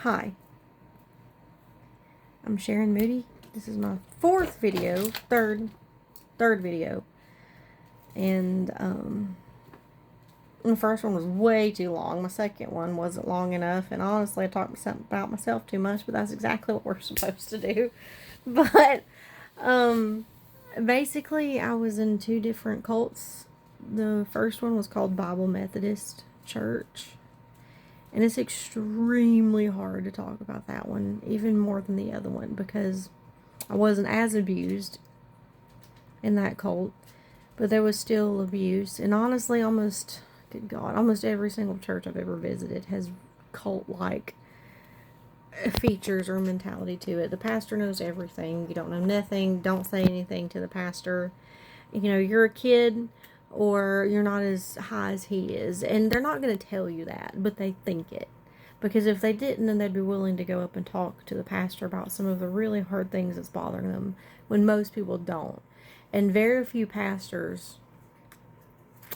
Hi, I'm Sharon Moody. This is my third video, and the first one was way too long. My second one wasn't long enough, and honestly, I talked about myself too much, but that's exactly what we're supposed to do. But basically, I was in two different cults. The first one was called Bible Methodist Church. And it's extremely hard to talk about that one, even more than the other one, because I wasn't as abused in that cult, but there was still abuse. And honestly, almost every single church I've ever visited has cult-like features or mentality to it. The pastor knows everything. You don't know nothing. Don't say anything to the pastor. You're a kid, or you're not as high as he is. And they're not going to tell you that, but they think it. Because if they didn't, then they'd be willing to go up and talk to the pastor about some of the really hard things that's bothering them, when most people don't. And very few pastors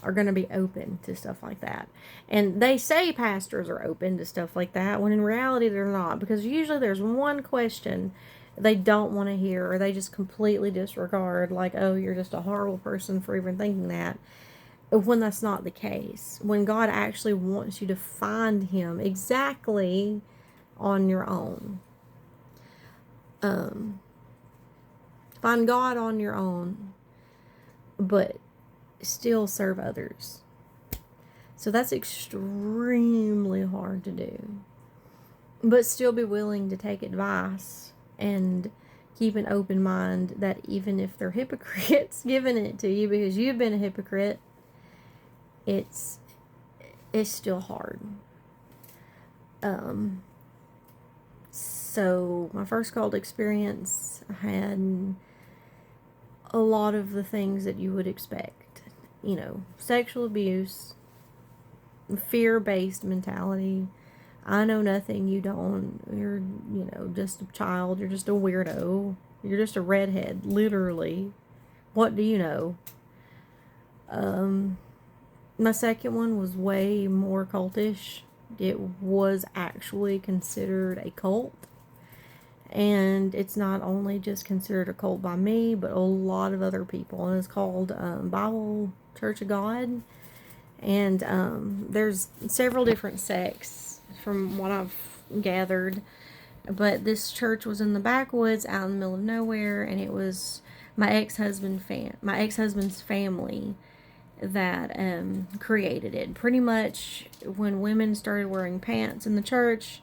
are going to be open to stuff like that. And they say pastors are open to stuff like that, when in reality they're not. Because usually there's one question they don't want to hear, or they just completely disregard, like, oh, you're just a horrible person for even thinking that, when that's not the case. When God actually wants you to find Him exactly on your own. Find God on your own, but still serve others. So that's extremely hard to do. But still be willing to take advice and keep an open mind that even if they're hypocrites giving it to you because you've been a hypocrite, it's still hard. So my first cult experience had a lot of the things that you would expect. Sexual abuse, fear-based mentality. I know nothing, you don't. You're, just a child. You're just a weirdo. You're just a redhead, literally. What do you know? My second one was way more cultish. It was actually considered a cult. And it's not only just considered a cult by me, but a lot of other people. And it's called Bible Church of God. And there's several different sects from what I've gathered. But this church was in the backwoods, out in the middle of nowhere. And it was my ex-husband's family that created it. Pretty much when women started wearing pants in the church,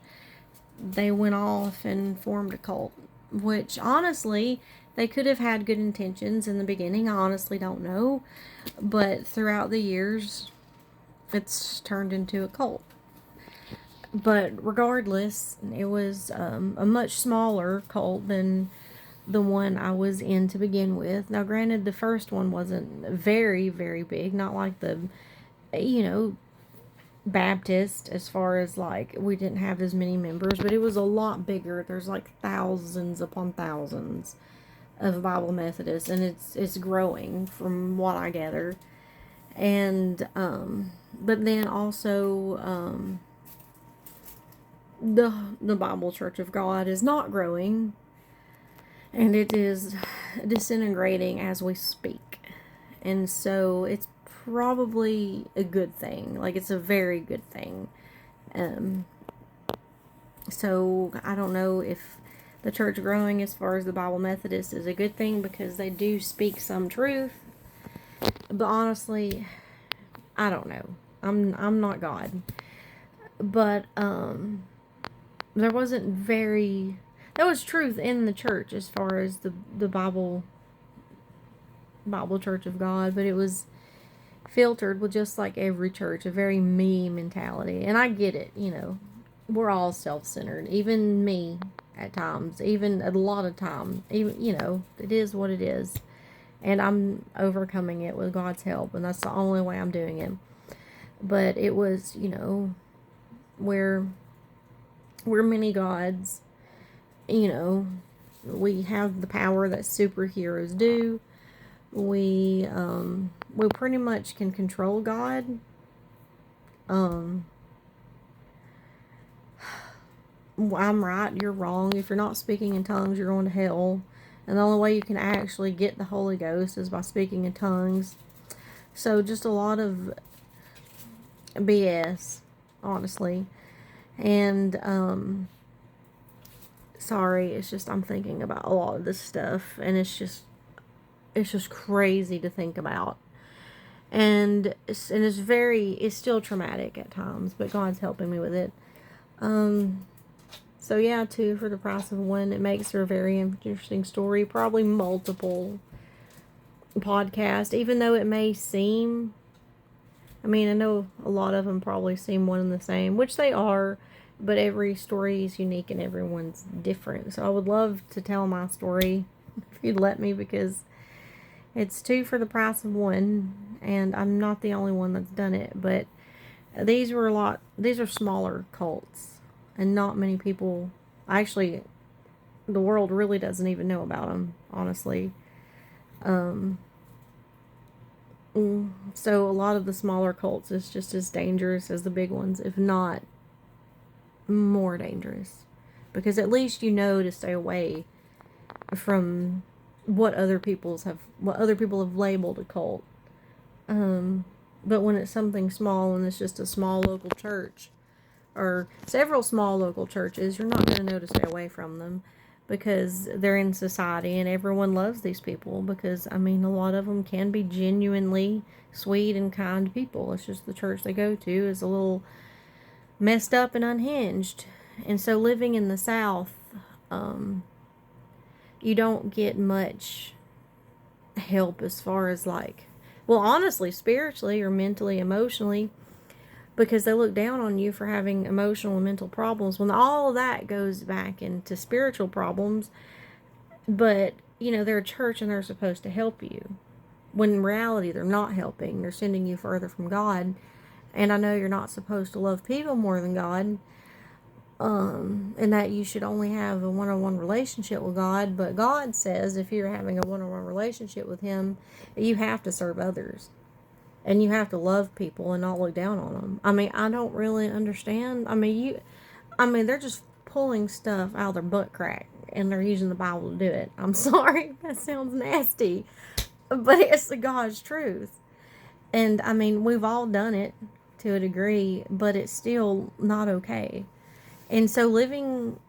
they went off and formed a cult, which honestly, they could have had good intentions in the beginning. I honestly don't know, but throughout the years, it's turned into a cult. But regardless, it was a much smaller cult than the one I was in to begin with. Now, granted, the first one wasn't very, very big, not like the, Baptist, as far as like we didn't have as many members, but it was a lot bigger. There's like thousands upon thousands of Bible Methodists, and it's growing from what I gather. And but then also the Bible Church of God is not growing, and it is disintegrating as we speak. And so it's probably a good thing. Like, it's a very good thing. So I don't know if the church growing as far as the Bible Methodist is a good thing, because they do speak some truth. But honestly, I don't know. I'm not God. But there was truth in the church as far as the Bible Church of God, but it was filtered with, just like every church, a very me mentality. And I get it, we're all self-centered, even me at times, even a lot of time, even, it is what it is, and I'm overcoming it with God's help, and that's the only way I'm doing it. But it was, we're many gods, we have the power that superheroes do. We pretty much can control God. I'm right, you're wrong. If you're not speaking in tongues, you're going to hell. And the only way you can actually get the Holy Ghost is by speaking in tongues. So just a lot of BS, honestly. And sorry, it's just I'm thinking about a lot of this stuff, and it's just crazy to think about. And it's still traumatic at times, but God's helping me with it. So yeah, 2 for the price of 1. It makes for a very interesting story. Probably multiple podcasts, even though it may seem, I mean, I know a lot of them probably seem one and the same, which they are, but every story is unique and everyone's different. So I would love to tell my story if you'd let me, because it's 2 for the price of 1, and I'm not the only one that's done it, but these are smaller cults, and not many people, actually, the world really doesn't even know about them, honestly. So a lot of the smaller cults is just as dangerous as the big ones, if not more dangerous, because at least you know to stay away from what other people have labeled a cult. But when it's something small and it's just a small local church or several small local churches, you're not going to know to stay away from them, because they're in society and everyone loves these people, because I mean, a lot of them can be genuinely sweet and kind people. It's just the church they go to is a little messed up and unhinged. And so living in the South, you don't get much help as far as well, honestly, spiritually or mentally, emotionally, because they look down on you for having emotional and mental problems, when all of that goes back into spiritual problems. But, they're a church and they're supposed to help you, when in reality they're not helping. They're sending you further from God. And I know you're not supposed to love people more than God, and that you should only have a one-on-one relationship with God. But God says if you're having a one-on-one relationship with Him, you have to serve others. And you have to love people and not look down on them. I mean, I don't really understand. They're just pulling stuff out of their butt crack, and they're using the Bible to do it. I'm sorry, that sounds nasty, but it's the God's truth. And I mean, we've all done it to a degree, but it's still not okay. And so living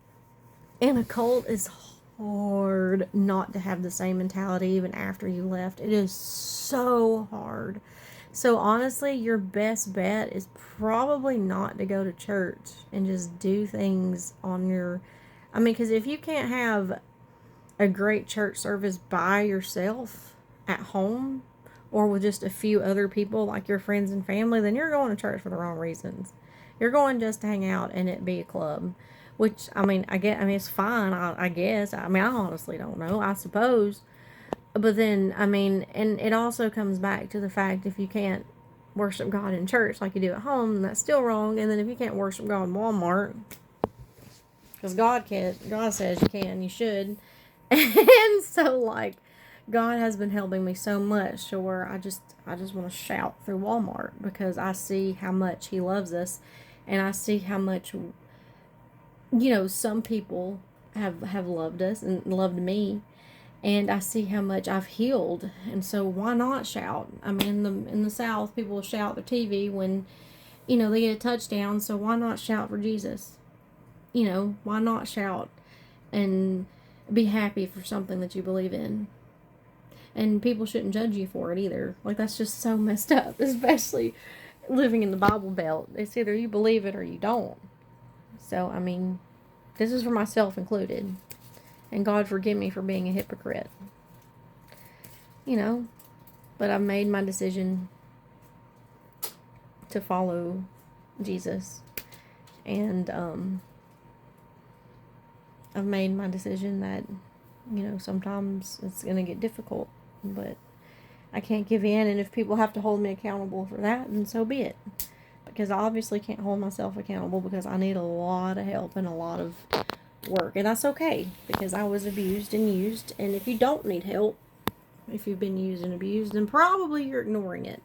in a cult is hard not to have the same mentality even after you left. It is so hard. So honestly, your best bet is probably not to go to church and just do things on your, because if you can't have a great church service by yourself at home or with just a few other people like your friends and family, then you're going to church for the wrong reasons. You're going just to hang out and it be a club, which, it's fine, I guess. I honestly don't know, I suppose. But then, and it also comes back to the fact, if you can't worship God in church like you do at home, then that's still wrong. And then if you can't worship God in Walmart, because God says you can, you should. And so, God has been helping me so much to where I just want to shout through Walmart, because I see how much He loves us, and I see how much, some people have loved us and loved me. And I see how much I've healed, and so why not shout? In the South, people will shout their TV when, they get a touchdown. So why not shout for Jesus? Why not shout and be happy for something that you believe in? And people shouldn't judge you for it either. That's just so messed up, especially living in the Bible Belt. It's either you believe it or you don't. So this is for myself included. And God forgive me for being a hypocrite. But I've made my decision to follow Jesus. And I've made my decision that, sometimes it's going to get difficult. But I can't give in. And if people have to hold me accountable for that, then so be it. Because I obviously can't hold myself accountable, because I need a lot of help and a lot of work, and that's okay, because I was abused and used. And if you don't need help, if you've been used and abused, then probably you're ignoring it,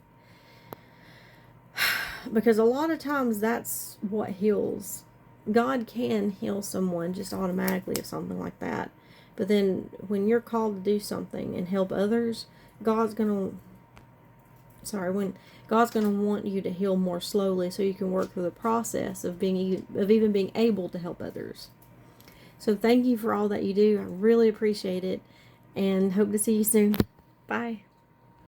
because a lot of times that's what heals God can heal someone just automatically of something like that. But then when you're called to do something and help others, God's going to when God's going to want you to heal more slowly so you can work through the process of even being able to help others. So thank you for all that you do. I really appreciate it and hope to see you soon. Bye.